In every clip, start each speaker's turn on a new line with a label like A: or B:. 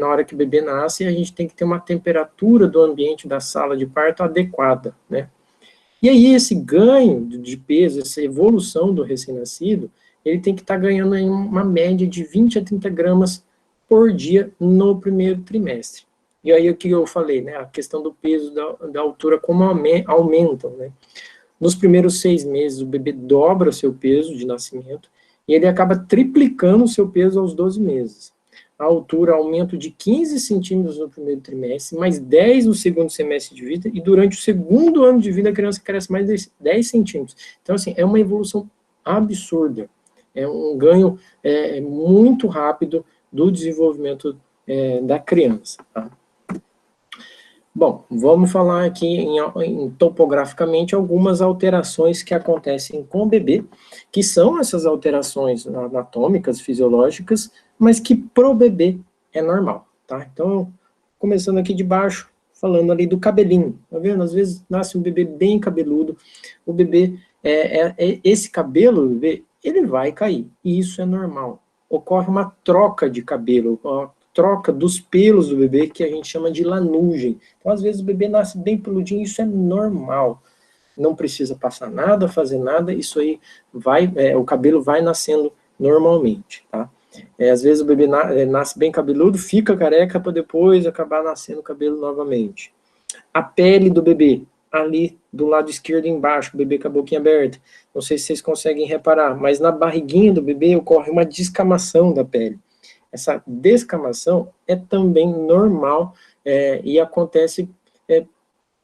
A: na hora que o bebê nasce, a gente tem que ter uma temperatura do ambiente da sala de parto adequada, né? E aí esse ganho de peso, essa evolução do recém-nascido, ele tem que estar ganhando em uma média de 20 a 30 gramas por dia no primeiro trimestre. E aí o que eu falei, né? A questão do peso, da altura, como aumentam, né? Nos primeiros 6 meses, o bebê dobra o seu peso de nascimento e ele acaba triplicando o seu peso aos 12 meses. A altura aumenta de 15 centímetros no primeiro trimestre, mais 10 no segundo semestre de vida, e durante o segundo ano de vida a criança cresce mais 10 centímetros. Então, assim, é uma evolução absurda. É um ganho muito rápido do desenvolvimento da criança. Tá? Bom, vamos falar aqui topograficamente algumas alterações que acontecem com o bebê, que são essas alterações anatômicas, fisiológicas, mas que pro bebê é normal, tá? Então, começando aqui de baixo, falando ali do cabelinho, tá vendo? Às vezes nasce um bebê bem cabeludo, o bebê, esse cabelo, bebê, ele vai cair, e isso é normal. Ocorre uma troca de cabelo, troca dos pelos do bebê, que a gente chama de lanugem. Então, às vezes, o bebê nasce bem peludinho, isso é normal. Não precisa passar nada, fazer nada, isso aí o cabelo vai nascendo normalmente, tá? Às vezes o bebê nasce bem cabeludo, fica careca, para depois acabar nascendo cabelo novamente. A pele do bebê, ali do lado esquerdo embaixo, o bebê com a boquinha aberta, não sei se vocês conseguem reparar, mas na barriguinha do bebê ocorre uma descamação da pele. Essa descamação é também normal e acontece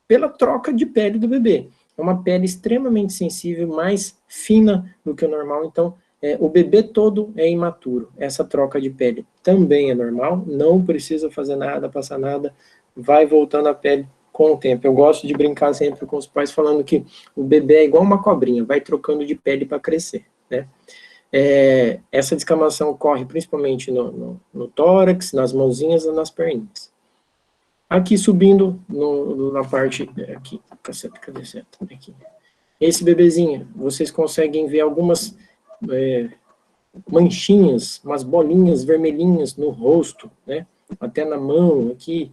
A: pela troca de pele do bebê. É uma pele extremamente sensível, mais fina do que o normal, então o bebê todo é imaturo. Essa troca de pele também é normal, não precisa fazer nada, passar nada, vai voltando a pele com o tempo. Eu gosto de brincar sempre com os pais falando que o bebê é igual uma cobrinha, vai trocando de pele para crescer, né? Essa descamação ocorre principalmente no tórax, nas mãozinhas e nas perninhas. Aqui subindo na parte, aqui, cadê certo? Aqui. Esse bebezinho, vocês conseguem ver algumas manchinhas, umas bolinhas vermelhinhas no rosto, né? Até na mão, aqui,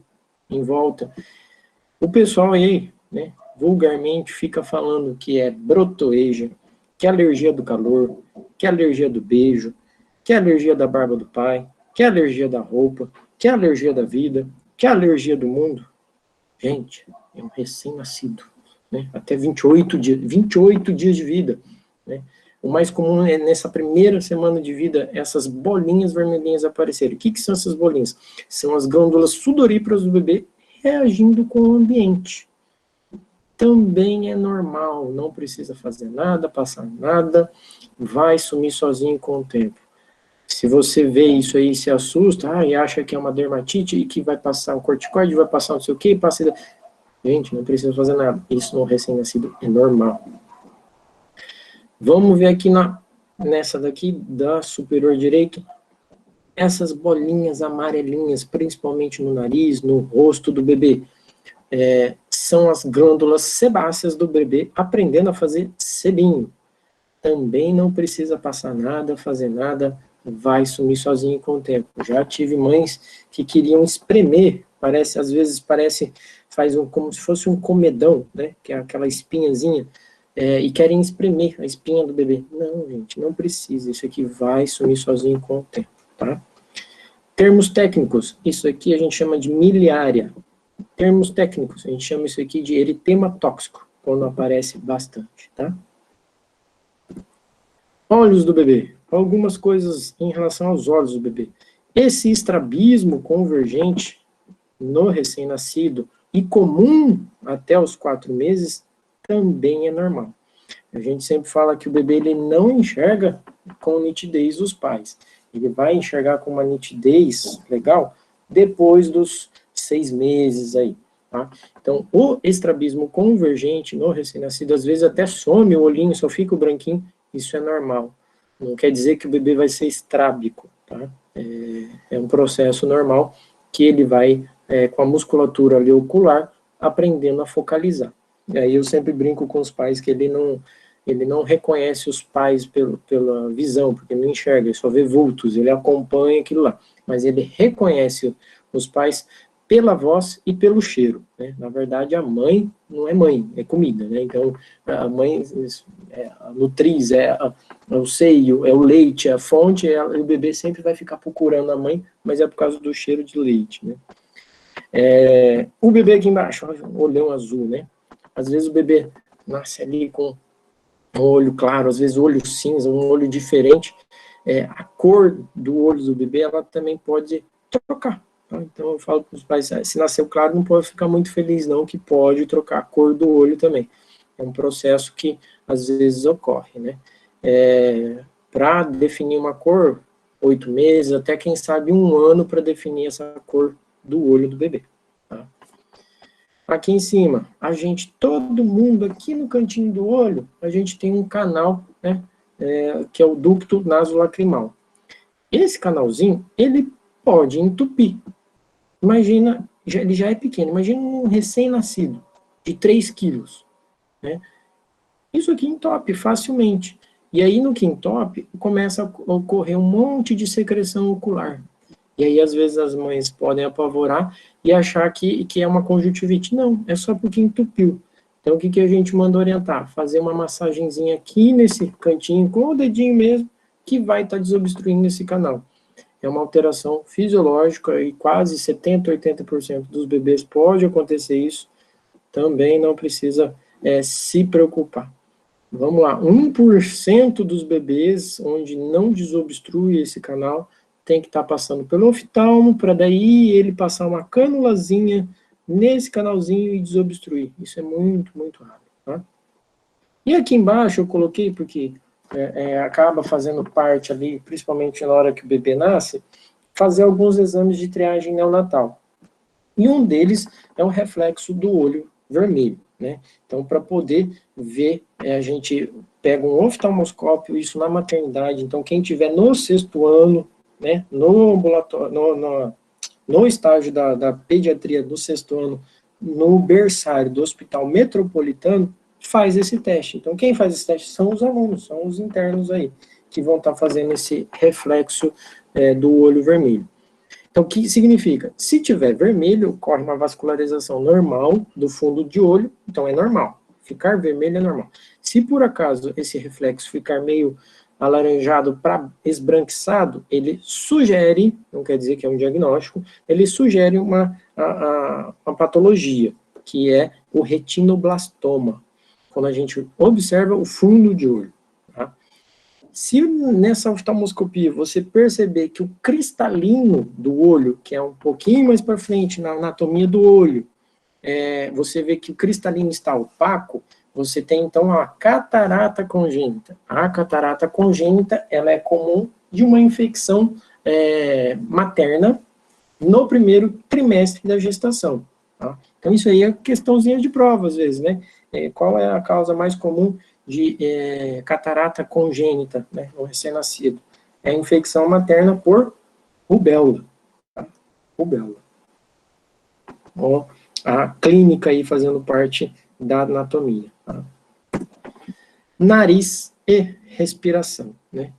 A: em volta. O pessoal aí, né, vulgarmente fica falando que é brotoeja, que é alergia do calor, que é alergia do beijo, que é alergia da barba do pai, que é alergia da roupa, que é alergia da vida, que é alergia do mundo. Gente, é um recém-nascido, né? Até 28 dias de vida, né? O mais comum é nessa primeira semana de vida, essas bolinhas vermelhinhas aparecerem. O que são essas bolinhas? São as glândulas sudoríparas do bebê reagindo com o ambiente. Também é normal, não precisa fazer nada, passar nada, vai sumir sozinho com o tempo. Se você vê isso aí e se assusta, e acha que é uma dermatite e que vai passar um corticoide, vai passar não sei o que, passa... Gente, não precisa fazer nada, isso no recém-nascido é normal. Vamos ver aqui nessa daqui, da superior direito, essas bolinhas amarelinhas, principalmente no nariz, no rosto do bebê. São as glândulas sebáceas do bebê aprendendo a fazer selinho. Também não precisa passar nada, fazer nada, vai sumir sozinho com o tempo. Já tive mães que queriam espremer, às vezes como se fosse um comedão, né, que é aquela espinhazinha, e querem espremer a espinha do bebê. Não, gente, não precisa, isso aqui vai sumir sozinho com o tempo, tá? Termos técnicos, isso aqui a gente chama de miliária. Termos técnicos, a gente chama isso aqui de eritema tóxico, quando aparece bastante, tá? Olhos do bebê, algumas coisas em relação aos olhos do bebê. Esse estrabismo convergente no recém-nascido e comum até os 4 meses também é normal. A gente sempre fala que o bebê ele não enxerga com nitidez os pais. Ele vai enxergar com uma nitidez legal depois dos 6 meses aí, tá? Então, o estrabismo convergente no recém-nascido, às vezes até some o olhinho, só fica o branquinho, isso é normal. Não quer dizer que o bebê vai ser estrábico, tá? É um processo normal que ele vai, com a musculatura ali ocular, aprendendo a focalizar. E aí eu sempre brinco com os pais que ele não reconhece os pais pela visão, porque não enxerga, ele só vê vultos, ele acompanha aquilo lá. Mas ele reconhece os pais pela voz e pelo cheiro, né? Na verdade, a mãe não é mãe, é comida, né? Então, a mãe é a nutriz, é o seio, é o leite, é a fonte, o bebê sempre vai ficar procurando a mãe, mas é por causa do cheiro de leite, né? O bebê aqui embaixo, olhão azul, né? Às vezes o bebê nasce ali com um olho claro, às vezes olho cinza, um olho diferente. A cor do olho do bebê, ela também pode trocar. Tá? Então eu falo para os pais, se nasceu claro, não pode ficar muito feliz não, que pode trocar a cor do olho também. É um processo que às vezes ocorre, né? Para definir uma cor, 8 meses, até quem sabe 1 ano para definir essa cor do olho do bebê. Tá? Aqui em cima, todo mundo aqui no cantinho do olho, a gente tem um canal, né, que é o ducto nasolacrimal. Esse canalzinho, ele pode entupir. Imagina, ele já é pequeno, imagina um recém-nascido, de 3 quilos, né? Isso aqui entope facilmente. E aí, no que entope, começa a ocorrer um monte de secreção ocular. E aí, às vezes, as mães podem apavorar e achar que é uma conjuntivite. Não, é só porque entupiu. Então, o que a gente manda orientar? Fazer uma massagenzinha aqui nesse cantinho, com o dedinho mesmo, que vai estar desobstruindo esse canal. É uma alteração fisiológica e quase 70%, 80% dos bebês pode acontecer isso. Também não precisa se preocupar. Vamos lá, 1% dos bebês onde não desobstrui esse canal tem que estar passando pelo oftalmo para daí ele passar uma canulazinha nesse canalzinho e desobstruir. Isso é muito, muito raro. Tá? E aqui embaixo eu coloquei porque acaba fazendo parte ali, principalmente na hora que o bebê nasce, fazer alguns exames de triagem neonatal. E um deles é o reflexo do olho vermelho, né? Então, para poder ver, a gente pega um oftalmoscópio, isso na maternidade. Então, quem tiver no 6º ano, né, no ambulatório, no estágio da pediatria do 6º ano, no berçário do Hospital Metropolitano, faz esse teste. Então, quem faz esse teste são os alunos, são os internos aí, que vão estar fazendo esse reflexo do olho vermelho. Então, o que significa? Se tiver vermelho, ocorre uma vascularização normal do fundo de olho, então é normal. Ficar vermelho é normal. Se por acaso esse reflexo ficar meio alaranjado para esbranquiçado, ele sugere, não quer dizer que é um diagnóstico, ele sugere uma patologia, que é o retinoblastoma, quando a gente observa o fundo de olho. Tá? Se nessa oftalmoscopia você perceber que o cristalino do olho, que é um pouquinho mais para frente na anatomia do olho, você vê que o cristalino está opaco, você tem então a catarata congênita. A catarata congênita, ela é comum de uma infecção materna no primeiro trimestre da gestação. Tá? Então isso aí é questãozinha de prova às vezes, né? Qual é a causa mais comum de catarata congênita, né, no recém-nascido? É a infecção materna por rubéola. Tá? Rubéola. Bom, a clínica aí fazendo parte da anatomia. Tá? Nariz e respiração, né?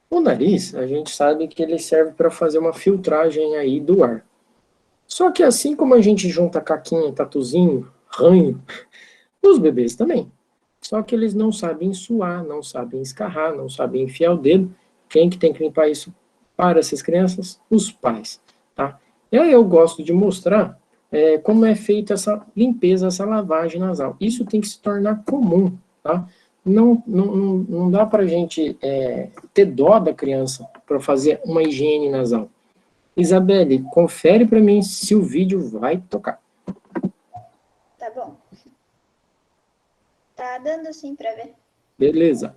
A: O nariz, a gente sabe que ele serve para fazer uma filtragem aí do ar. Só que assim como a gente junta caquinha, tatuzinho, ranho, os bebês também. Só que eles não sabem suar, não sabem escarrar, não sabem enfiar o dedo. Quem que tem que limpar isso para essas crianças? Os pais, tá? E aí eu gosto de mostrar como é feita essa limpeza, essa lavagem nasal. Isso tem que se tornar comum, tá? Não dá para a gente ter dó da criança para fazer uma higiene nasal. Isabelle, confere para mim se o vídeo vai tocar.
B: Tá bom. Tá dando sim para ver.
A: Beleza.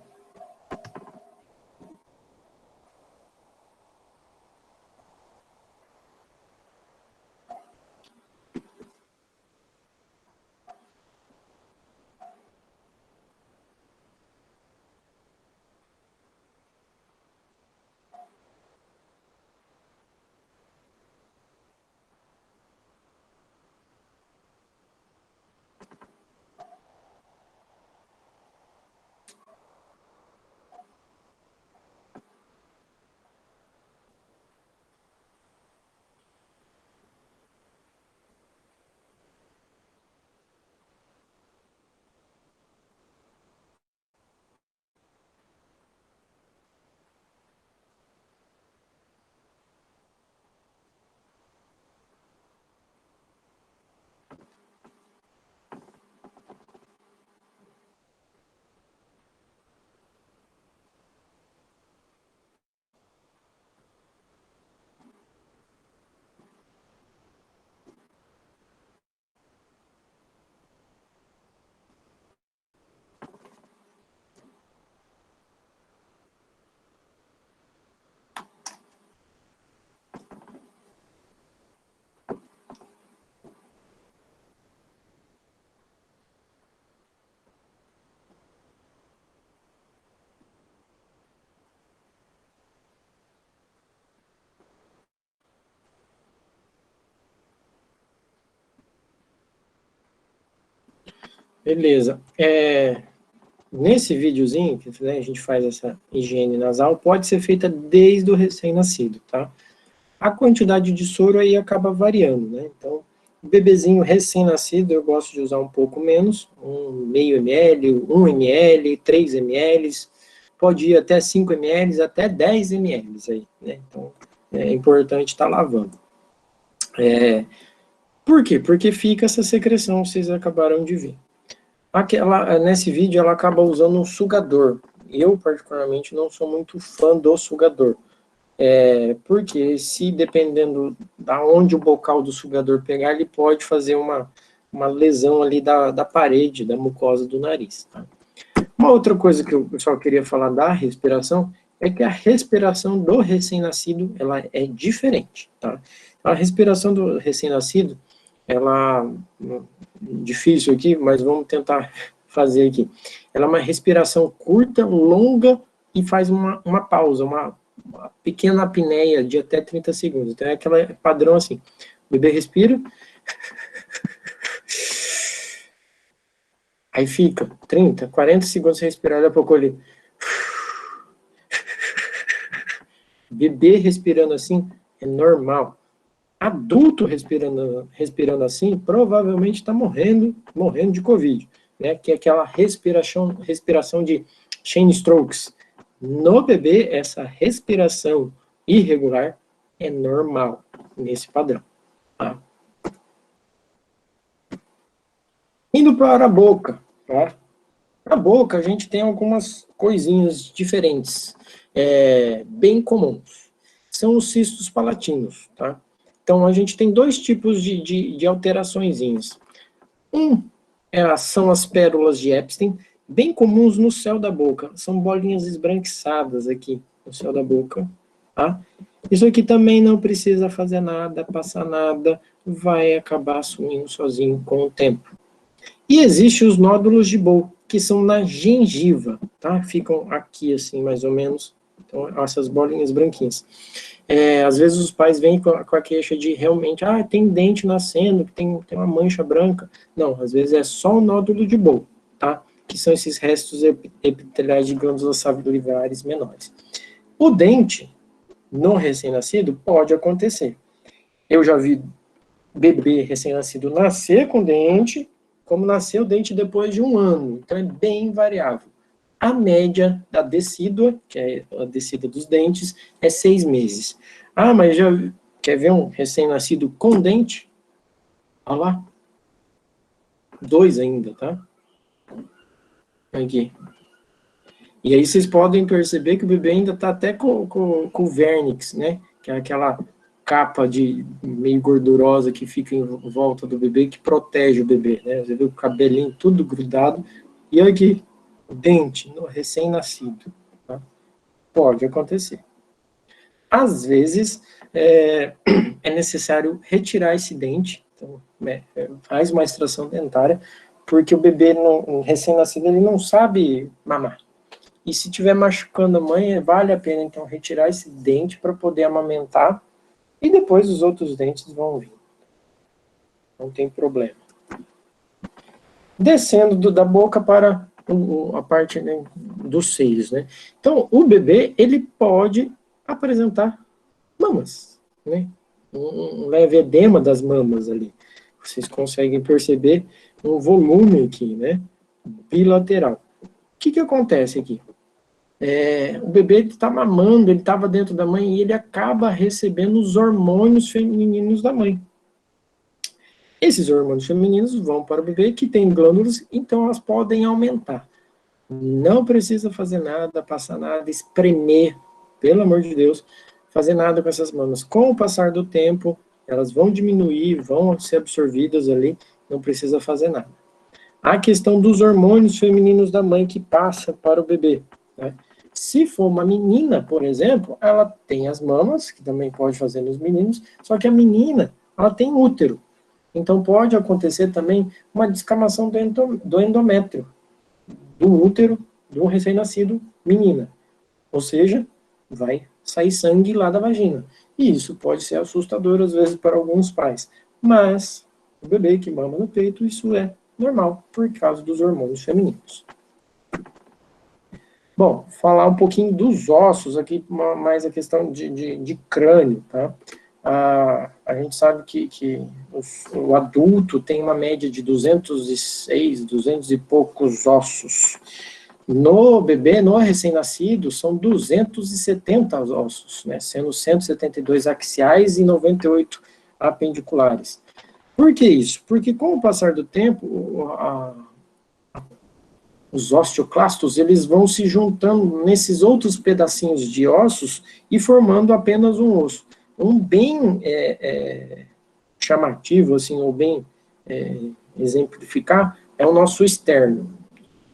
A: Beleza. Nesse videozinho, que né, a gente faz essa higiene nasal, pode ser feita desde o recém-nascido, tá? A quantidade de soro aí acaba variando, né? Então, o bebezinho recém-nascido, eu gosto de usar um pouco menos, meio ml, 1 ml, 3 ml, pode ir até 5 ml, até 10 ml aí, né? Então, é importante estar lavando. Por quê? Porque fica essa secreção, vocês acabaram de ver. Nesse vídeo, ela acaba usando um sugador. Eu, particularmente, não sou muito fã do sugador. Porque se dependendo da onde o bocal do sugador pegar, ele pode fazer uma lesão ali da parede, da mucosa do nariz. Tá? Uma outra coisa que eu só queria falar da respiração é que a respiração do recém-nascido, ela é diferente. Tá? A respiração do recém-nascido, ela, difícil aqui, mas vamos tentar fazer aqui. Ela é uma respiração curta, longa e faz uma pausa, uma pequena apneia de até 30 segundos. Então é aquela padrão assim, o bebê respira, aí fica 30, 40 segundos sem respirar, daqui a pouco ele... Bebê respirando assim é normal. Adulto respirando assim, provavelmente está morrendo de Covid, né? Que é aquela respiração de Shane Strokes. No bebê, essa respiração irregular é normal nesse padrão. Tá? Indo para a boca, tá? Na boca, a gente tem algumas coisinhas diferentes, bem comuns. São os cistos palatinos, tá? Então, a gente tem dois tipos de alteraçõezinhas. São as pérolas de Epstein, bem comuns no céu da boca. São bolinhas esbranquiçadas aqui no céu da boca, tá? Isso aqui também não precisa fazer nada, passar nada, vai acabar sumindo sozinho com o tempo. E existem os nódulos de Bol, que são na gengiva, tá? Ficam aqui, assim, mais ou menos. Então, essas bolinhas branquinhas. Às vezes os pais vêm com a queixa de realmente, tem dente nascendo, tem uma mancha branca. Não, às vezes é só o nódulo de Bol, tá? Que são esses restos epiteliais de glândulas salivares menores. O dente, no recém-nascido, pode acontecer. Eu já vi bebê recém-nascido nascer com dente, como nascer o dente depois de 1 ano. Então, é bem variável. A média da decídua, que é a descida dos dentes, é 6 meses. Mas já quer ver um recém-nascido com dente? Olha lá. 2 ainda, tá? Aqui. E aí vocês podem perceber que o bebê ainda está até com o vernix, né? Que é aquela capa de meio gordurosa que fica em volta do bebê, que protege o bebê, né? Você vê o cabelinho tudo grudado. E aqui, dente no recém-nascido. Tá? Pode acontecer. Às vezes, é necessário retirar esse dente, então, faz uma extração dentária, porque o bebê recém-nascido ele não sabe mamar. E se estiver machucando a mãe, vale a pena, então, retirar esse dente para poder amamentar, e depois os outros dentes vão vir. Não tem problema. Descendo da boca para a parte, né, dos seios, né? Então, o bebê, ele pode apresentar mamas, né? Um leve edema das mamas ali. Vocês conseguem perceber um volume aqui, né? Bilateral. O que acontece aqui? O bebê está mamando, ele estava dentro da mãe e ele acaba recebendo os hormônios femininos da mãe. Esses hormônios femininos vão para o bebê que tem glândulas, então elas podem aumentar. Não precisa fazer nada, passar nada, espremer, pelo amor de Deus, fazer nada com essas mamas. Com o passar do tempo, elas vão diminuir, vão ser absorvidas ali, não precisa fazer nada. A questão dos hormônios femininos da mãe que passa para o bebê, né? Se for uma menina, por exemplo, ela tem as mamas, que também pode fazer nos meninos, só que a menina, ela tem útero. Então pode acontecer também uma descamação do endométrio, do útero de um recém-nascido menina. Ou seja, vai sair sangue lá da vagina. E isso pode ser assustador, às vezes, para alguns pais. Mas o bebê que mama no peito, isso é normal, por causa dos hormônios femininos. Bom, falar um pouquinho dos ossos aqui, mais a questão de crânio, tá? A gente sabe que o adulto tem uma média de 206, 200 e poucos ossos. No bebê, no recém-nascido, são 270 ossos, né? Sendo 172 axiais e 98 apendiculares. Por que isso? Porque com o passar do tempo, os osteoclastos, eles vão se juntando nesses outros pedacinhos de ossos e formando apenas um osso. Um bem chamativo, assim, ou bem exemplificar, é o nosso externo.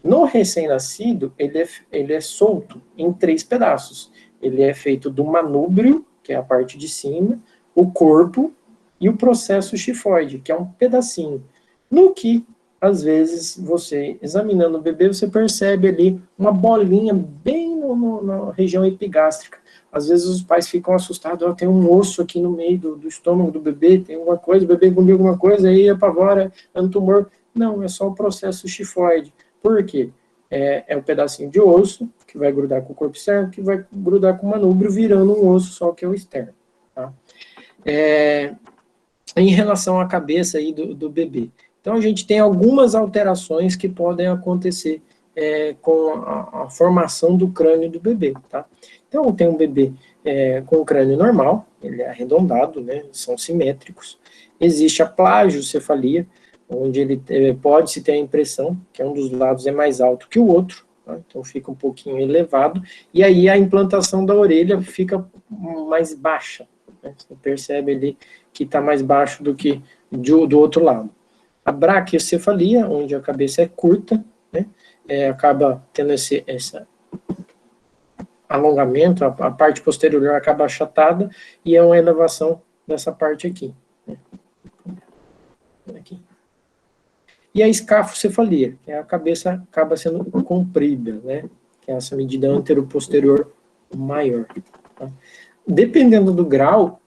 A: No recém-nascido, ele é solto em 3 pedaços. Ele é feito do manúbrio, que é a parte de cima, o corpo e o processo xifoide, que é um pedacinho. No que, às vezes, você, examinando o bebê, você percebe ali uma bolinha bem na região epigástrica. Às vezes os pais ficam assustados, tem um osso aqui no meio do estômago do bebê, tem alguma coisa, o bebê comeu alguma coisa, aí apavora, é um tumor. Não, é só o processo xifoide. Por quê? É um pedacinho de osso que vai grudar com o corpo externo, que vai grudar com o manúbrio, virando um osso só que é o externo. Tá? Em relação à cabeça aí do bebê. Então, a gente tem algumas alterações que podem acontecer com a formação do crânio do bebê, tá? Então, tem um bebê com o crânio normal, ele é arredondado, né, são simétricos. Existe a plagiocefalia, onde ele pode-se ter a impressão que um dos lados é mais alto que o outro, tá? Então fica um pouquinho elevado, e aí a implantação da orelha fica mais baixa, né? Você percebe ali que está mais baixo do que do outro lado. A braquiocefalia, onde a cabeça é curta, né? Acaba tendo esse alongamento, a parte posterior acaba achatada, e é uma elevação dessa parte aqui, né? Aqui. E a escafocefalia, que a cabeça acaba sendo comprida, né? Que é essa medida anteroposterior maior. Tá? Dependendo do grau,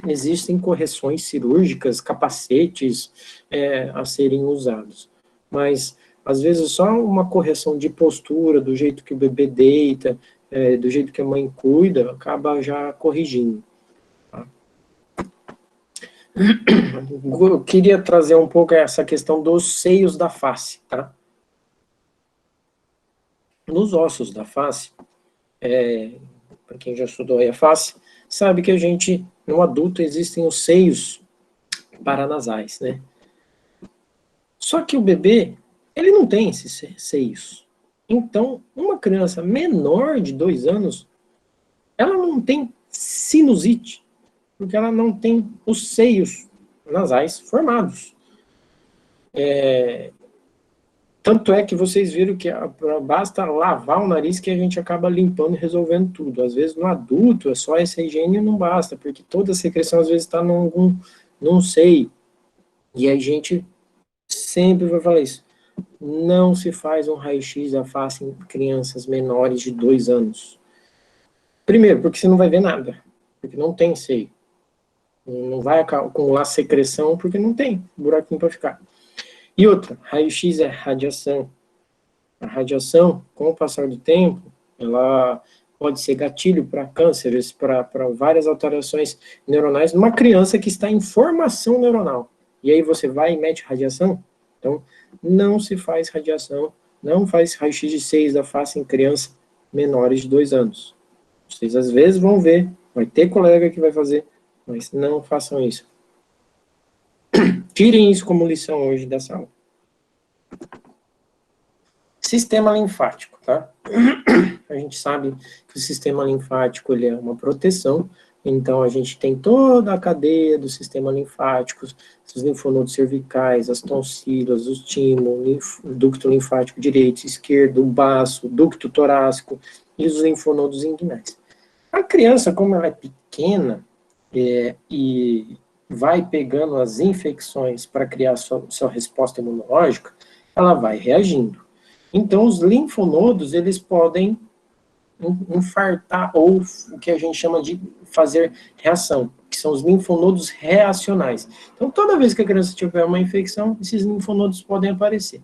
A: existem correções cirúrgicas, capacetes a serem usados. Mas, às vezes, só uma correção de postura, do jeito que o bebê deita, do jeito que a mãe cuida, acaba já corrigindo. Tá? Eu queria trazer um pouco essa questão dos seios da face, tá? Nos ossos da face, para quem já estudou aí a face, sabe que a gente, no adulto, existem os seios paranasais, né? Só que o bebê, ele não tem esses seios. Então, uma criança menor de 2 anos, ela não tem sinusite, porque ela não tem os seios nasais formados. Tanto é que vocês viram que basta lavar o nariz que a gente acaba limpando e resolvendo tudo. Às vezes no adulto é só essa higiene e não basta, porque toda a secreção às vezes está num seio. E a gente sempre vai falar isso. Não se faz um raio-x da face em crianças menores de 2 anos. Primeiro, porque você não vai ver nada, porque não tem seio. Não vai acumular secreção, porque não tem buraquinho para ficar. E outra, raio-x é radiação. A radiação, com o passar do tempo, ela pode ser gatilho para cânceres, para várias alterações neuronais, numa criança que está em formação neuronal. E aí você vai e mete radiação? Então, não se faz radiação, não faz raio-x de seios da face em crianças menores de 2 anos. Vocês às vezes vão ver, vai ter colega que vai fazer, mas não façam isso. Tirem isso como lição hoje dessa aula. Sistema linfático, tá? A gente sabe que o sistema linfático ele é uma proteção, então a gente tem toda a cadeia do sistema linfático, os linfonodos cervicais, as tonsilas, o timo, o ducto linfático direito, esquerdo, o baço, o ducto torácico e os linfonodos inguinais. A criança, como ela é pequena e vai pegando as infecções para criar sua resposta imunológica, ela vai reagindo. Então, os linfonodos, eles podem infartar, ou o que a gente chama de fazer reação. que são os linfonodos reacionais. Então, toda vez que a criança tiver uma infecção, esses linfonodos podem aparecer.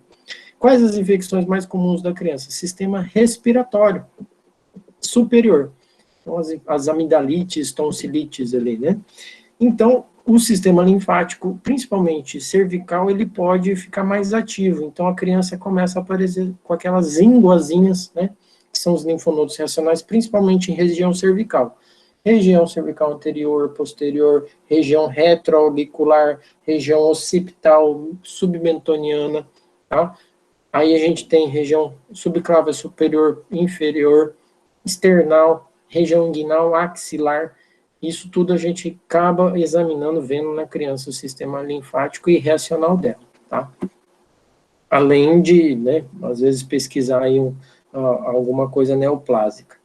A: Quais as infecções mais comuns da criança? Sistema respiratório superior. Então, as amidalites, tonsilites ali, né? Então, o sistema linfático, principalmente cervical, ele pode ficar mais ativo. Então, a criança começa a aparecer com aquelas ínguazinhas, né? Que são os linfonodos reacionais, principalmente em região cervical. Região cervical anterior, posterior, região retroauricular, região occipital, submentoniana, tá? Aí a gente tem região subclávia superior, inferior, external, região inguinal, axilar. Isso tudo a gente acaba examinando, vendo na criança o sistema linfático e reacional dela, tá? Além de, né, às vezes pesquisar aí alguma coisa neoplásica.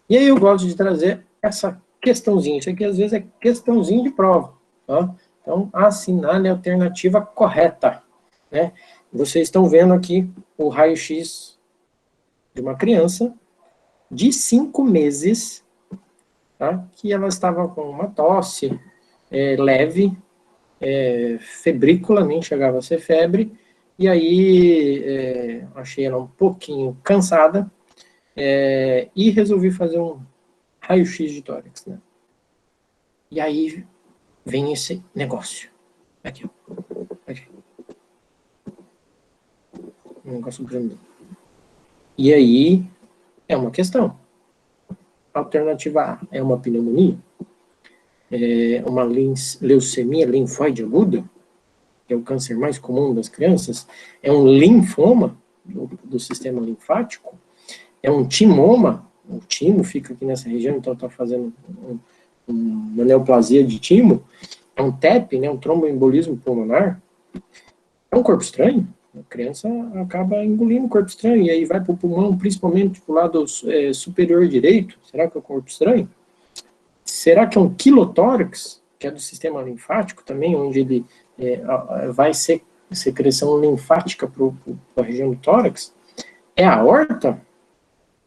A: E aí eu gosto de trazer essa questãozinha, isso aqui às vezes é questãozinho de prova, tá? Então, assinale a alternativa correta, né? Vocês estão vendo aqui o raio-x de uma criança de 5 meses, tá? Que ela estava com uma tosse leve, febrícula, nem chegava a ser febre, e aí achei ela um pouquinho cansada, e resolvi fazer um raio-x de tórax, né? E aí vem esse negócio. Aqui, ó. Aqui. Um negócio grande. E aí é uma questão. A alternativa A é uma pneumonia? É uma leucemia linfóide aguda? Que é o câncer mais comum das crianças? É um linfoma do sistema linfático? É um timoma? O timo fica aqui nessa região, então está fazendo uma neoplasia de timo. É um TEP, né, um tromboembolismo pulmonar. É um corpo estranho. A criança acaba engolindo o corpo estranho, e aí vai para o pulmão, principalmente para o lado superior direito. Será que é um corpo estranho? Será que é um quilotórax, que é do sistema linfático também, onde ele vai ser secreção linfática para a região do tórax? É a aorta?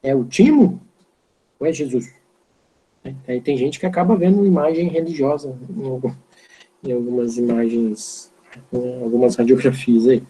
A: É o timo? Ou é Jesus? Aí tem gente que acaba vendo imagem religiosa em algumas imagens, em algumas radiografias aí.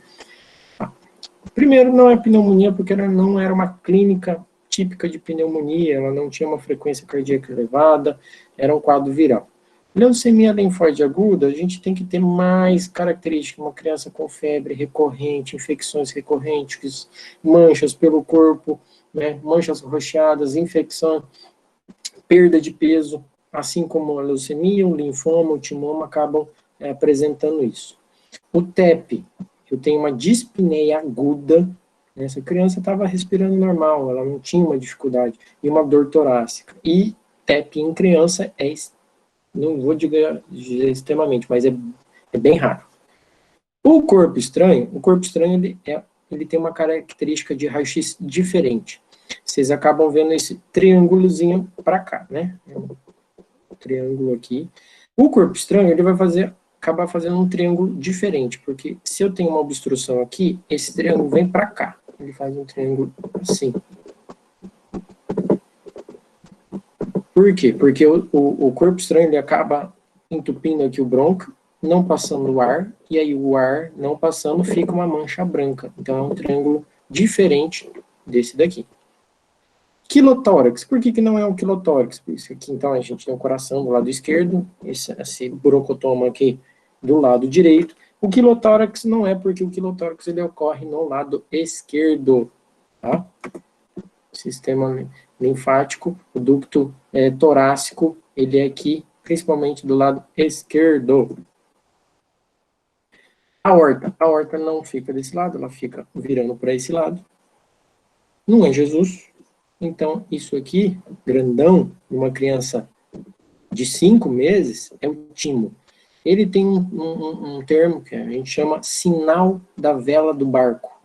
A: Primeiro, não é pneumonia, porque ela não era uma clínica típica de pneumonia, ela não tinha uma frequência cardíaca elevada, era um quadro viral. Leucemia linfóide aguda, a gente tem que ter mais características, uma criança com febre recorrente, infecções recorrentes, manchas pelo corpo, né, manchas roxeadas, infecção, perda de peso, assim como a leucemia, o linfoma, o timoma acabam apresentando isso. O TEP, eu tenho uma dispneia aguda, né, essa criança estava respirando normal, ela não tinha uma dificuldade, e uma dor torácica. E TEP em criança não vou dizer extremamente, mas é bem raro. O corpo estranho ele tem uma característica de raio-x diferente. Vocês acabam vendo esse triângulozinho para cá, né? Um triângulo aqui. O corpo estranho, ele vai acabar fazendo um triângulo diferente, porque se eu tenho uma obstrução aqui, esse triângulo vem para cá. Ele faz um triângulo assim. Por quê? Porque o corpo estranho, ele acaba entupindo aqui o brônquio, não passando o ar, e aí o ar não passando, fica uma mancha branca. Então é um triângulo diferente desse daqui. Quilotórax, por que não é um quilotórax? Isso aqui, então, a gente tem o coração do lado esquerdo, esse broncotoma aqui do lado direito. O quilotórax não é, porque o quilotórax ele ocorre no lado esquerdo, tá? Sistema linfático, o ducto torácico, ele é aqui, principalmente do lado esquerdo. A aorta não fica desse lado, ela fica virando para esse lado. Não é Jesus. Então, isso aqui, grandão, numa criança de 5 meses, é o timo. Ele tem um termo que a gente chama sinal da vela do barco.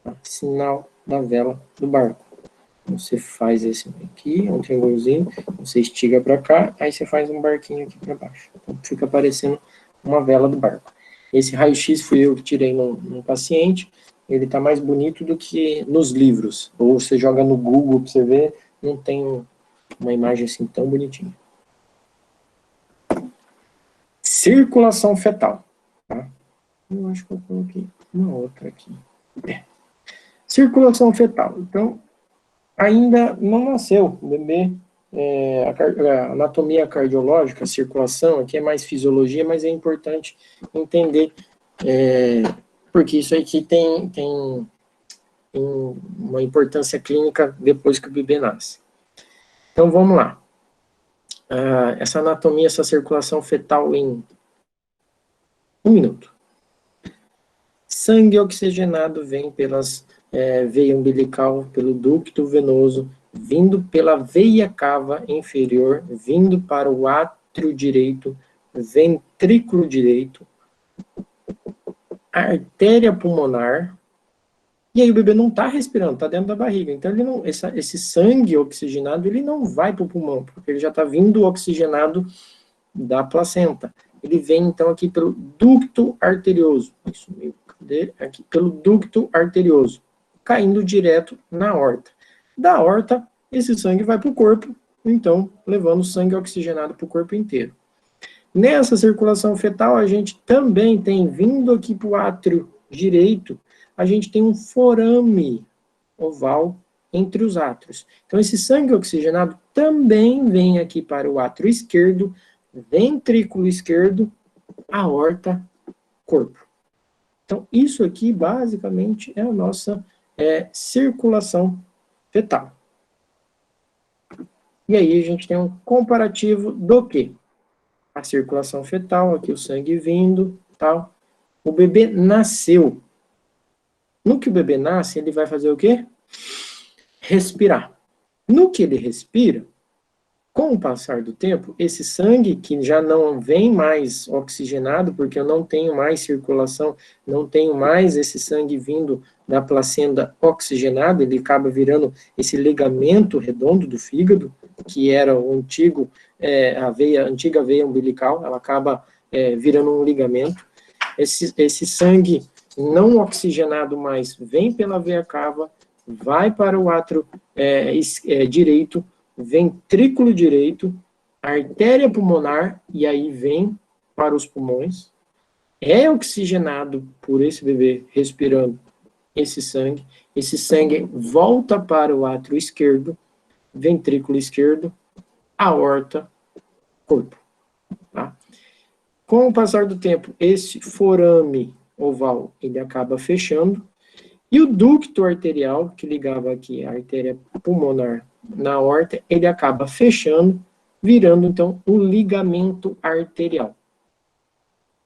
A: Tá? Sinal da vela do barco. Você faz esse aqui, um triângulozinho, você estiga para cá, aí você faz um barquinho aqui para baixo. Então, fica parecendo uma vela do barco. Esse raio-x fui eu que tirei num paciente, ele está mais bonito do que nos livros. Ou você joga no Google para você ver, não tem uma imagem assim tão bonitinha. Circulação fetal. Tá? Eu acho que eu coloquei uma outra aqui. Circulação fetal. Então, ainda não nasceu o bebê. A anatomia cardiológica, a circulação, aqui é mais fisiologia, mas é importante entender, porque isso aqui tem uma importância clínica depois que o bebê nasce. Então, vamos lá. Essa anatomia, essa circulação fetal em 1 minuto. Sangue oxigenado vem pelas veia umbilical, pelo ducto venoso, vindo pela veia cava inferior, vindo para o átrio direito, ventrículo direito, artéria pulmonar, e aí o bebê não está respirando, está dentro da barriga. Então, ele não, esse sangue oxigenado, ele não vai para o pulmão, porque ele já está vindo oxigenado da placenta. Ele vem, então, aqui pelo ducto arterioso. Isso mesmo, cadê? Aqui, pelo ducto arterioso, caindo direto na aorta. Da aorta, esse sangue vai para o corpo, então, levando sangue oxigenado para o corpo inteiro. Nessa circulação fetal, a gente também tem, vindo aqui para o átrio direito, a gente tem um forame oval entre os átrios. Então, esse sangue oxigenado também vem aqui para o átrio esquerdo, ventrículo esquerdo, aorta, corpo. Então, isso aqui, basicamente, é a nossa circulação fetal. E aí, a gente tem um comparativo do quê? A circulação fetal, aqui o sangue vindo, tal. O bebê nasceu. No que o bebê nasce, ele vai fazer o quê? Respirar. No que ele respira, com o passar do tempo, esse sangue que já não vem mais oxigenado, porque eu não tenho mais circulação, não tenho mais esse sangue vindo da placenta oxigenado, ele acaba virando esse ligamento redondo do fígado, que era o antigo, a antiga veia umbilical, ela acaba virando um ligamento. Esse sangue não oxigenado mais vem pela veia cava, vai para o átrio direito, ventrículo direito, artéria pulmonar, e aí vem para os pulmões, é oxigenado por esse bebê respirando esse sangue volta para o átrio esquerdo, ventrículo esquerdo, aorta, corpo. Tá? Com o passar do tempo, esse forame oval, ele acaba fechando, e o ducto arterial, que ligava aqui a artéria pulmonar na aorta, ele acaba fechando, virando, então, o ligamento arterial.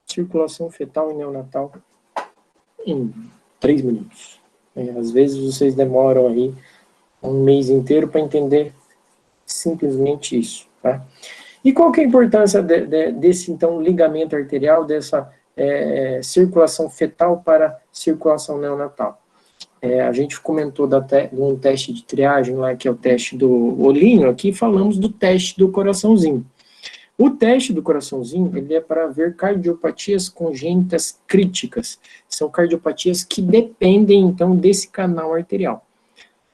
A: Circulação fetal e neonatal em 3 minutos. Às vezes vocês demoram aí um mês inteiro para entender simplesmente isso, tá? E qual que é a importância desse, então, ligamento arterial, dessa circulação fetal para circulação neonatal? A gente comentou de um teste de triagem lá, que é o teste do olhinho, aqui falamos do teste do coraçãozinho. O teste do coraçãozinho, ele é para ver cardiopatias congênitas críticas. São cardiopatias que dependem, então, desse canal arterial.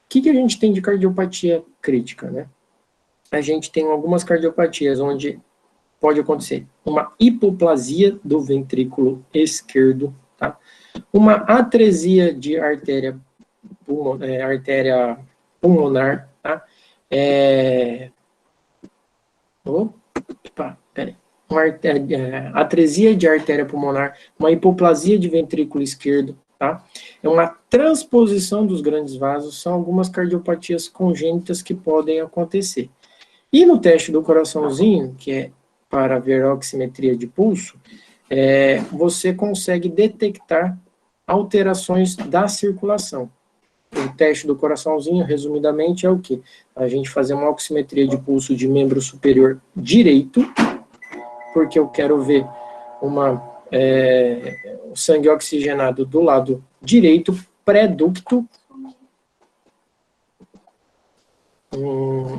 A: O que a gente tem de cardiopatia crítica, né? A gente tem algumas cardiopatias onde pode acontecer uma hipoplasia do ventrículo esquerdo, tá? Uma atresia de artéria pulmonar, tá? Atresia de artéria pulmonar, uma hipoplasia de ventrículo esquerdo, tá? É uma transposição dos grandes vasos, são algumas cardiopatias congênitas que podem acontecer. E no teste do coraçãozinho, que é para ver a oximetria de pulso, você consegue detectar alterações da circulação. O teste do coraçãozinho, resumidamente, é o quê? A gente fazer uma oximetria de pulso de membro superior direito, porque eu quero ver o sangue oxigenado do lado direito, pré-ducto,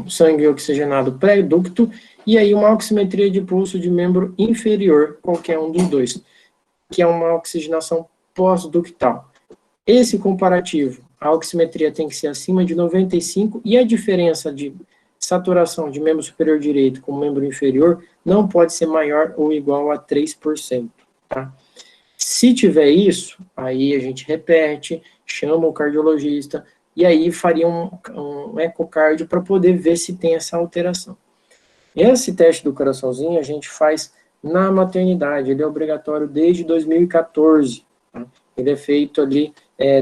A: sangue oxigenado pré-ducto, e aí uma oximetria de pulso de membro inferior, qualquer um dos dois, que é uma oxigenação pós-ductal. Esse comparativo, a oximetria tem que ser acima de 95, e a diferença de saturação de membro superior direito com membro inferior não pode ser maior ou igual a 3%, tá? Se tiver isso, aí a gente repete, chama o cardiologista, e aí faria um ecocardio para poder ver se tem essa alteração. Esse teste do coraçãozinho a gente faz na maternidade, ele é obrigatório desde 2014, tá? Ele é feito ali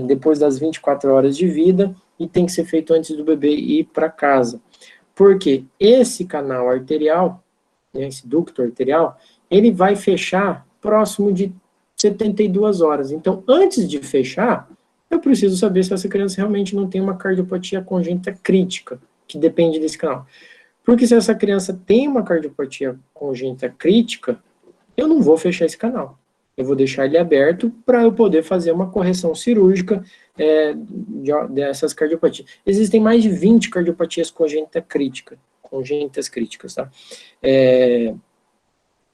A: depois das 24 horas de vida e tem que ser feito antes do bebê ir para casa. Porque esse canal arterial, né, esse ducto arterial, ele vai fechar próximo de 72 horas. Então, antes de fechar, eu preciso saber se essa criança realmente não tem uma cardiopatia congênita crítica, que depende desse canal. Porque se essa criança tem uma cardiopatia congênita crítica, eu não vou fechar esse canal. Eu vou deixar ele aberto para eu poder fazer uma correção cirúrgica dessas cardiopatías. Existem mais de 20 cardiopatias congênitas críticas, tá?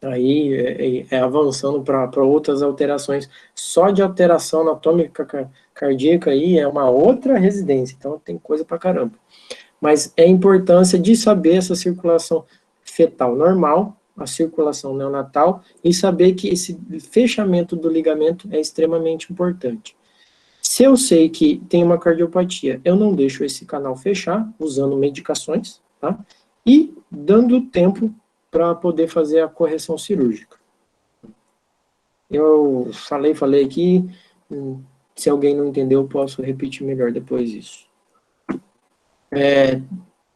A: Aí avançando para outras alterações, só de alteração anatômica cardíaca aí é uma outra residência, então tem coisa para caramba. Mas é a importância de saber essa circulação fetal normal, a circulação neonatal, e saber que esse fechamento do ligamento é extremamente importante. Se eu sei que tem uma cardiopatia, eu não deixo esse canal fechar, usando medicações, tá? E dando tempo para poder fazer a correção cirúrgica. Eu falei aqui, se alguém não entendeu, eu posso repetir melhor depois isso.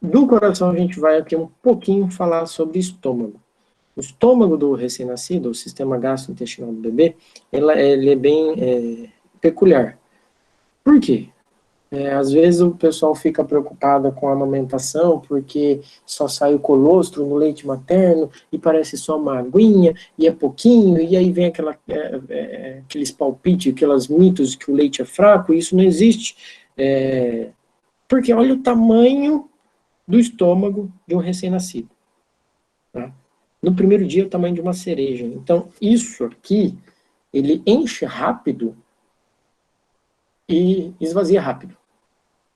A: Do coração a gente vai aqui um pouquinho falar sobre estômago. O estômago do recém-nascido, o sistema gastrointestinal do bebê, ele é bem peculiar. Por quê? Às vezes o pessoal fica preocupado com a amamentação, porque só sai o colostro no leite materno, e parece só uma aguinha, e é pouquinho, e aí vem aqueles palpites, aquelas mitos que o leite é fraco, e isso não existe. Porque olha o tamanho do estômago de um recém-nascido. Tá? No primeiro dia, o tamanho de uma cereja. Então, isso aqui, ele enche rápido e esvazia rápido.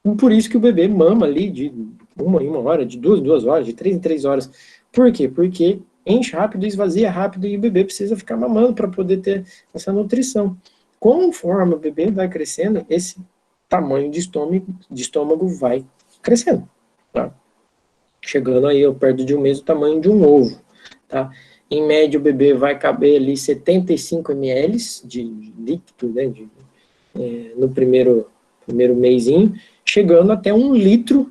A: E por isso que o bebê mama ali de uma em uma hora, de duas horas, de 3 em 3 horas. Por quê? Porque enche rápido, esvazia rápido e o bebê precisa ficar mamando para poder ter essa nutrição. Conforme o bebê vai crescendo, esse tamanho de estômago vai crescendo. Tá? Chegando aí, perto de um mês, o tamanho de um ovo. Tá? Em média, o bebê vai caber ali 75 ml de líquido, né, no primeiro mêsinho, chegando até 1 litro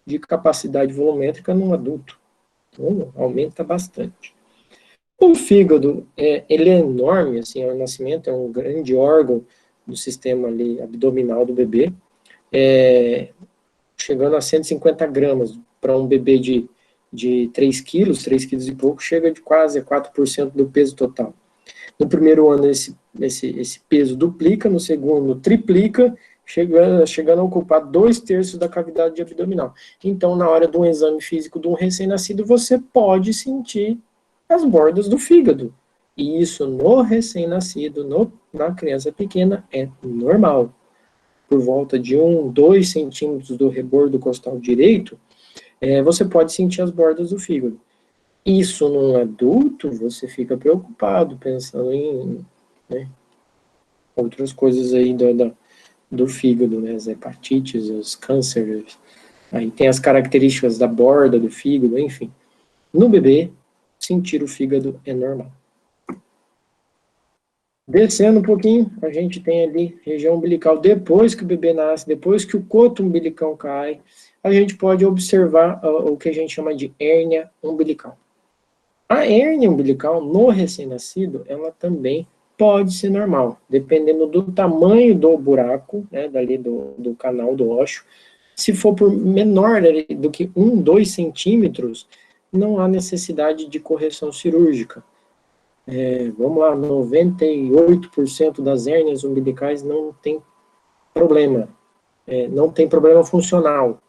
A: de capacidade volumétrica num adulto. Então, aumenta bastante. O fígado, ele é enorme, assim, ao nascimento, é um grande órgão do sistema ali, abdominal do bebê, chegando a 150 gramas. Para um bebê de 3 quilos e pouco, chega de quase a 4% do peso total. No primeiro ano, esse peso duplica, no segundo, triplica, chegando a ocupar 2/3 da cavidade abdominal. Então, na hora de um exame físico de um recém-nascido, você pode sentir as bordas do fígado. E isso no recém-nascido, na criança pequena, é normal. Por volta de 2 centímetros do rebordo costal direito, você pode sentir as bordas do fígado. Isso num adulto, você fica preocupado, pensando em outras coisas aí do fígado, né, as hepatites, os cânceres, aí tem as características da borda do fígado, enfim. No bebê, sentir o fígado é normal. Descendo um pouquinho, a gente tem ali região umbilical, depois que o bebê nasce, depois que o coto umbilical cai, a gente pode observar o que a gente chama de hérnia umbilical. A hérnia umbilical, no recém-nascido, ela também pode ser normal, dependendo do tamanho do buraco, né, dali do canal do ósseo. Se for por menor do que 2 centímetros, não há necessidade de correção cirúrgica. Vamos lá, 98% das hérnias umbilicais não tem problema, não tem problema funcional.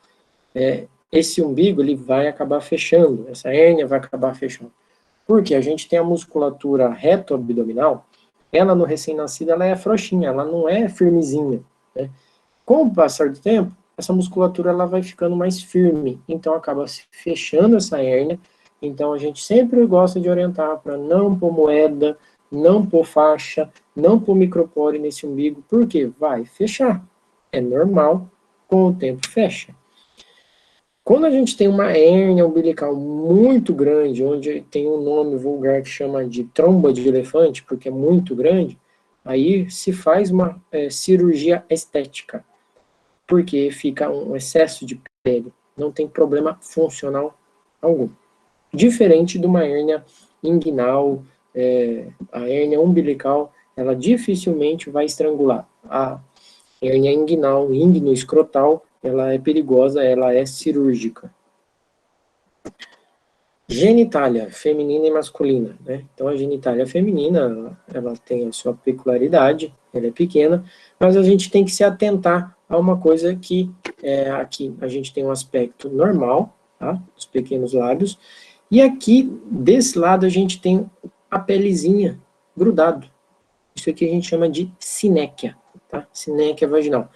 A: Esse umbigo, ele vai acabar fechando, essa hérnia vai acabar fechando. Porque a gente tem a musculatura reto-abdominal, ela no recém-nascido, ela é frouxinha, ela não é firmezinha, né? Com o passar do tempo, essa musculatura ela vai ficando mais firme, então acaba se fechando essa hérnia. Então a gente sempre gosta de orientar para não pôr moeda, não pôr faixa, não pôr micropore nesse umbigo, porque vai fechar. É normal, com o tempo fecha. Quando a gente tem uma hérnia umbilical muito grande, onde tem um nome vulgar que chama de tromba de elefante, porque é muito grande, aí se faz uma cirurgia estética, porque fica um excesso de pele, não tem problema funcional algum. Diferente de uma hérnia inguinal, a hérnia umbilical, ela dificilmente vai estrangular. A hérnia inguinal, íngno-escrotal, ela é perigosa, ela é cirúrgica. Genitália, feminina e masculina, né? Então, a genitália feminina, ela tem a sua peculiaridade, ela é pequena, mas a gente tem que se atentar a uma coisa que, aqui a gente tem um aspecto normal, tá? Os pequenos lábios, e aqui, desse lado, a gente tem a pelezinha grudado. Isso aqui a gente chama de sinéquia, tá? Sinéquia vaginal.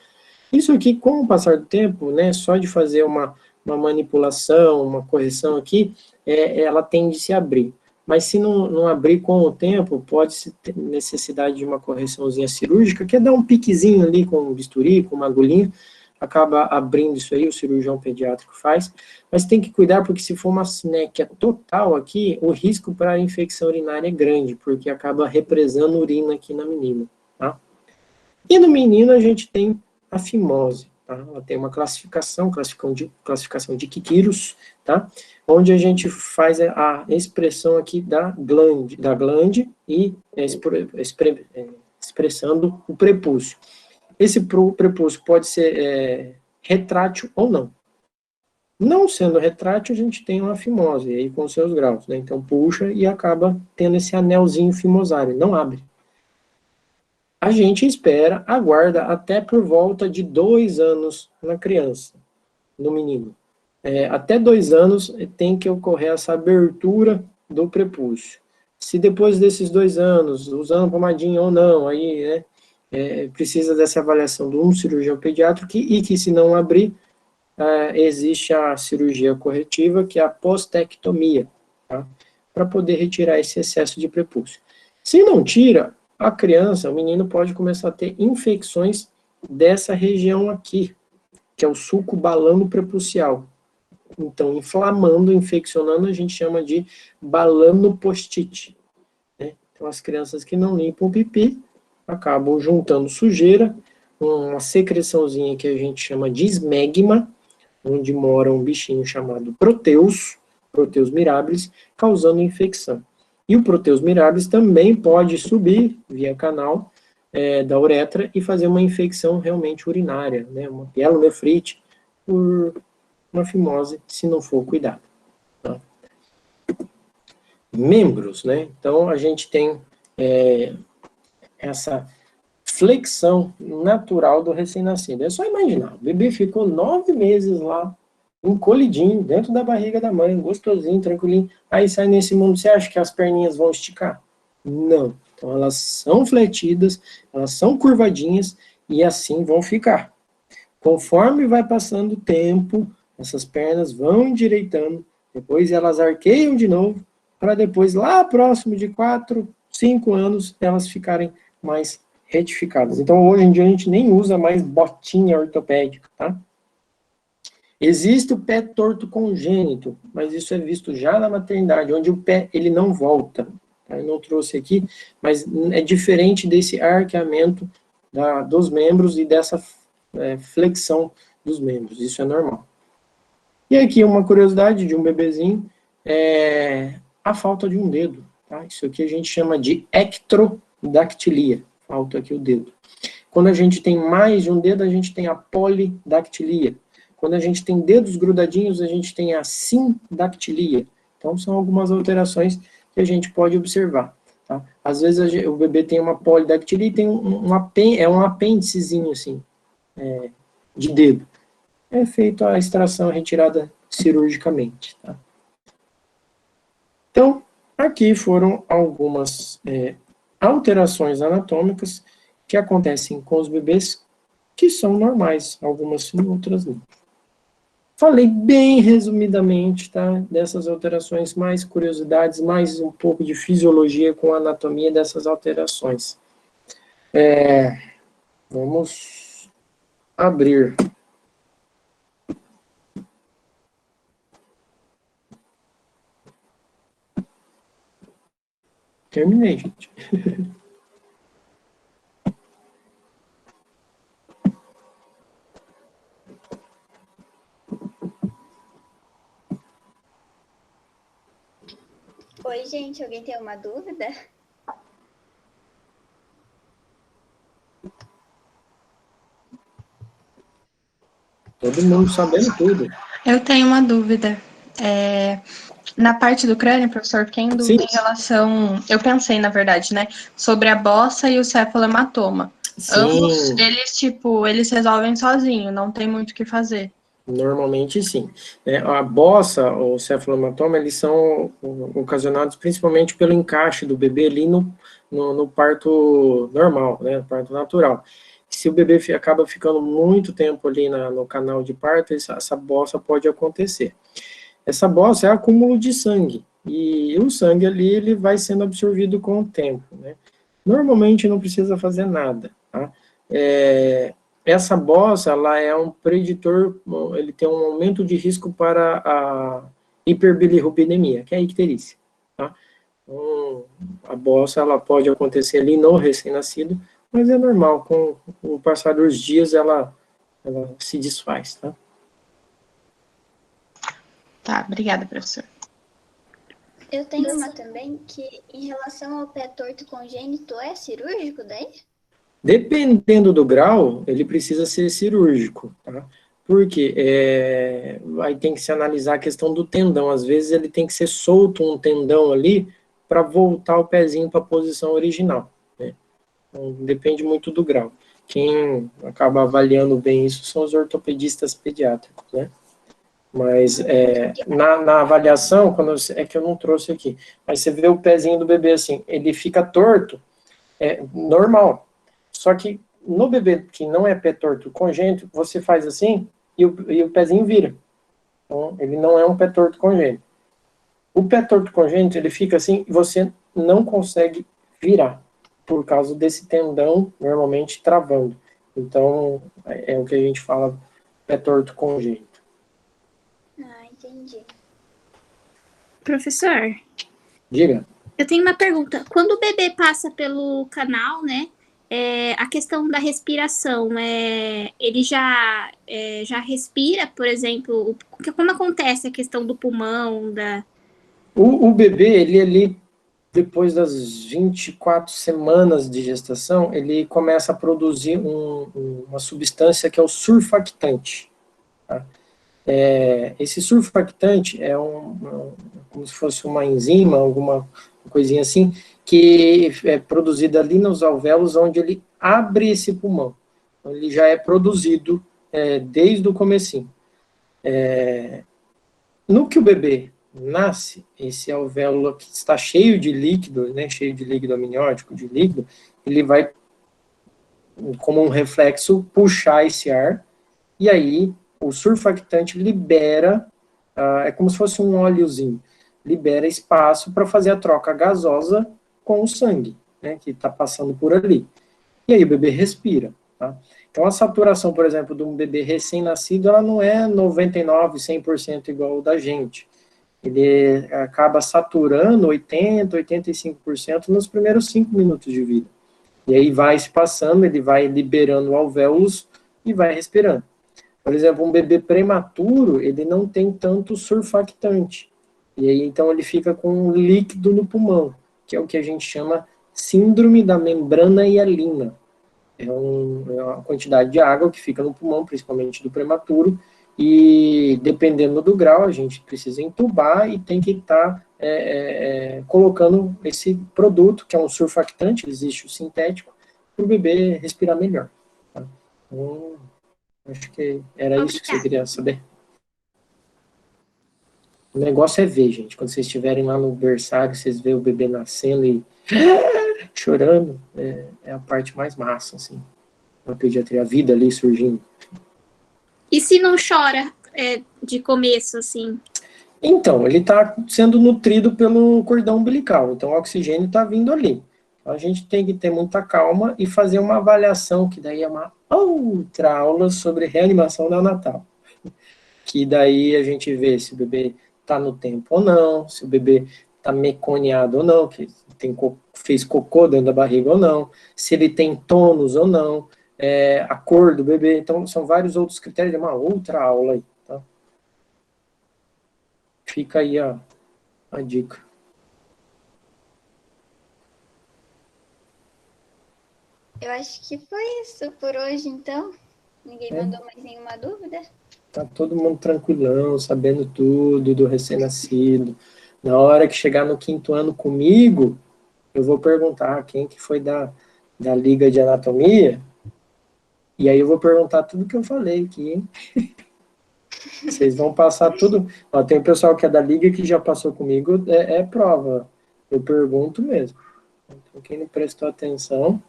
A: Isso aqui, com o passar do tempo, né, só de fazer uma manipulação, uma correção aqui, ela tende a se abrir. Mas se não abrir com o tempo, pode-se ter necessidade de uma correçãozinha cirúrgica, que é dar um piquezinho ali com um bisturi, com uma agulhinha, acaba abrindo isso aí, o cirurgião pediátrico faz, mas tem que cuidar porque se for uma sinéquia total aqui, o risco para infecção urinária é grande, porque acaba represando urina aqui na menina, tá? E no menino a gente tem a fimose, tá? Ela tem uma classificação de Kikiros, tá? Onde a gente faz a expressão aqui da glande e expressando o prepúcio. Esse prepúcio pode ser retrátil ou não. Não sendo retrátil, a gente tem uma fimose, aí com seus graus, né? Então puxa e acaba tendo esse anelzinho fimosário, não abre. A gente espera, aguarda até por volta de 2 anos na criança, no menino. Até 2 anos tem que ocorrer essa abertura do prepúcio. Se depois desses 2 anos, usando pomadinha ou não, aí, né, precisa dessa avaliação de um cirurgião pediátrico e que se não abrir, existe a cirurgia corretiva, que é a postectomia, tá? Para poder retirar esse excesso de prepúcio. Se não tira, a criança, o menino pode começar a ter infecções dessa região aqui, que é o sulco balano prepucial. Então, inflamando, infeccionando, a gente chama de balanopostite, né? Então, as crianças que não limpam o pipi acabam juntando sujeira, uma secreçãozinha que a gente chama de esmegma, onde mora um bichinho chamado Proteus mirabilis, causando infecção. E o Proteus mirabilis também pode subir via canal da uretra e fazer uma infecção realmente urinária, né, uma pielonefrite por uma fimose, se não for cuidado. Tá? Membros, né? Então, a gente tem essa flexão natural do recém-nascido. É só imaginar, o bebê ficou 9 meses lá, encolhidinho, dentro da barriga da mãe, gostosinho, tranquilinho, aí sai nesse mundo, você acha que as perninhas vão esticar? Não. Então, elas são fletidas, elas são curvadinhas, e assim vão ficar. Conforme vai passando o tempo, essas pernas vão endireitando, depois elas arqueiam de novo, para depois, lá próximo de 4, 5 anos, elas ficarem mais retificadas. Então, hoje em dia, a gente nem usa mais botinha ortopédica, tá? Existe o pé torto congênito, mas isso é visto já na maternidade, onde o pé ele não volta. Eu não trouxe aqui, mas é diferente desse arqueamento dos membros e dessa flexão dos membros. Isso é normal. E aqui uma curiosidade de um bebezinho, a falta de um dedo. Tá? Isso aqui a gente chama de ectrodactilia. Falta aqui o dedo. Quando a gente tem mais de um dedo, a gente tem a polidactilia. Quando a gente tem dedos grudadinhos, a gente tem a sindactilia. Então, são algumas alterações que a gente pode observar. Tá? Às vezes, o bebê tem uma polidactilia e tem um apêndicezinho, assim, de dedo. É feita a extração, a retirada cirurgicamente. Tá? Então, aqui foram algumas alterações anatômicas que acontecem com os bebês que são normais, algumas sim, outras não. Falei bem resumidamente, tá, dessas alterações, mais curiosidades, mais um pouco de fisiologia com a anatomia dessas alterações. Vamos abrir. Terminei, gente.
B: Oi, gente, alguém tem uma dúvida?
A: Todo mundo sabendo tudo.
C: Eu tenho uma dúvida. Na parte do crânio, professor, tem dúvida em relação... Eu pensei, na verdade, né? Sobre a bossa e o cefalohematoma.
A: Sim.
C: Ambos, eles resolvem sozinho, não tem muito o que fazer.
A: Normalmente, sim. A bossa, ou cefalohematoma, eles são ocasionados principalmente pelo encaixe do bebê ali no parto normal, né, no parto natural. Se o bebê acaba ficando muito tempo ali no canal de parto, essa bossa pode acontecer. Essa bossa é acúmulo de sangue, e o sangue ali ele vai sendo absorvido com o tempo, né? Normalmente não precisa fazer nada, tá? Essa bossa, ela é um preditor, ele tem um aumento de risco para a hiperbilirrubinemia, que é a icterícia, tá? Então, a bossa, ela pode acontecer ali no recém-nascido, mas é normal, com o passar dos dias, ela se desfaz, tá?
C: Tá, obrigada, professor.
B: Eu tenho uma também que, em relação ao pé torto congênito, é cirúrgico daí?
A: Dependendo do grau, ele precisa ser cirúrgico, tá? Porque aí tem que se analisar a questão do tendão. Às vezes ele tem que ser solto um tendão ali para voltar o pezinho para a posição original, né? Então, depende muito do grau. Quem acaba avaliando bem isso são os ortopedistas pediátricos, né? Mas na avaliação, é que eu não trouxe aqui, mas você vê o pezinho do bebê assim, ele fica torto, é normal. Só que no bebê que não é pé torto congênito, você faz assim e o pezinho vira. Então, ele não é um pé torto congênito. O pé torto congênito, ele fica assim e você não consegue virar, por causa desse tendão normalmente travando. Então, é o que a gente fala pé torto congênito.
B: Ah, entendi.
D: Professor,
A: Diga.
D: eu tenho uma pergunta. Quando o bebê passa pelo canal, né? A questão da respiração, ele já respira, por exemplo, como acontece a questão do pulmão,
A: O bebê, ele ali, depois das 24 semanas de gestação, ele começa a produzir uma substância que é o surfactante. Tá? Esse surfactante é como se fosse uma enzima, alguma coisinha assim, que é produzida ali nos alvéolos, onde ele abre esse pulmão. Então, ele já é produzido desde o comecinho. No que o bebê nasce, esse alvéolo que está cheio de líquido, né, cheio de líquido amniótico, de líquido, ele vai, como um reflexo, puxar esse ar, e aí o surfactante libera, é como se fosse um óleozinho, libera espaço para fazer a troca gasosa com o sangue, né, que está passando por ali. E aí o bebê respira, tá? Então a saturação, por exemplo, de um bebê recém-nascido, ela não é 99, 100% igual ao da gente. Ele acaba saturando 80, 85% nos primeiros 5 minutos de vida. E aí vai se passando, ele vai liberando alvéolos e vai respirando. Por exemplo, um bebê prematuro, ele não tem tanto surfactante. E aí, então, ele fica com um líquido no pulmão, que é o que a gente chama síndrome da membrana hialina. É uma quantidade de água que fica no pulmão, principalmente do prematuro, e dependendo do grau, a gente precisa entubar e tem que estar colocando esse produto, que é um surfactante, existe o sintético, para o bebê respirar melhor. Tá? Então, acho que era isso que você queria saber. O negócio é ver, gente. Quando vocês estiverem lá no berçário, vocês veem o bebê nascendo e chorando, é a parte mais massa, assim. na pediatria, a vida ali surgindo.
D: E se não chora de começo, assim?
A: Então, ele está sendo nutrido pelo cordão umbilical, então o oxigênio está vindo ali. Então, a gente tem que ter muita calma e fazer uma avaliação, que daí é uma outra aula sobre reanimação neonatal. Que daí a gente vê se o bebê está no tempo ou não, se o bebê está meconiado ou não, que fez cocô dentro da barriga ou não, se ele tem tônus ou não, a cor do bebê. Então, são vários outros critérios, é uma outra aula aí, tá? Fica aí a dica.
B: Eu acho que foi isso por hoje, então. Ninguém mandou mais nenhuma dúvida?
A: Tá todo mundo tranquilão, sabendo tudo do recém-nascido. Na hora que chegar no 5º ano comigo, eu vou perguntar quem que foi da Liga de Anatomia, e aí eu vou perguntar tudo que eu falei aqui, hein? Vocês vão passar tudo. Ó, tem o pessoal que é da Liga que já passou comigo, é prova. Eu pergunto mesmo. Então, quem não prestou atenção,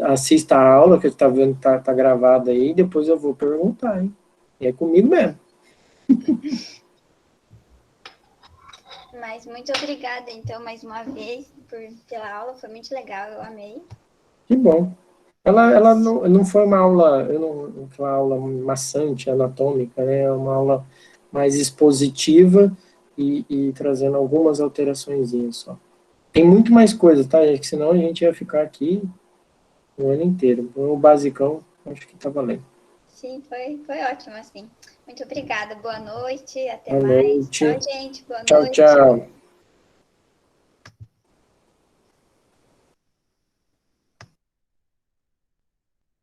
A: assista a aula que está vendo, tá gravada aí, depois eu vou perguntar, hein? E é comigo mesmo.
B: Mas muito obrigada, então, mais uma vez, pela aula. Foi muito legal, eu amei.
A: Que bom. Ela não foi uma aula, uma aula maçante, anatômica, né? É uma aula mais expositiva e trazendo algumas alteraçõezinhas só. Tem muito mais coisa, tá, gente? Senão a gente ia ficar aqui o ano inteiro. Então, o basicão, acho que tá valendo.
B: Sim, foi ótimo, assim. Muito obrigada. Boa noite. Até
A: Boa
B: mais.
A: noite.
B: Tchau, gente. Boa
A: Tchau,
B: noite.
A: tchau.